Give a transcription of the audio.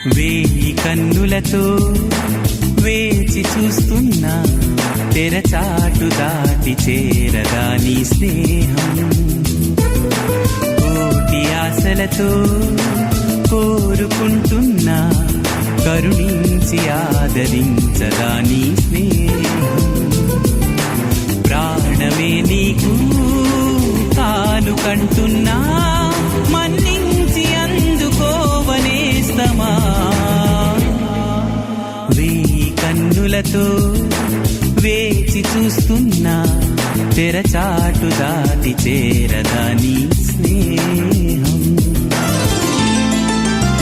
వేయి కన్నులతో వేచి చూస్తున్నా తెరచాటు దాటి చేరదా నీ స్నేహం. కోటి ఆశలతో కోరుకుంటున్నా కరుణించి ఆదరించదా నీ స్నేహం. ప్రాణమే నీకు కానుకంటున్నా మన్నించి అందుకోవనేస్తమా. వేయి కన్నులతో వేచి చూస్తున్నా తెరచాటు దాటి చేరదా నీ స్నేహం.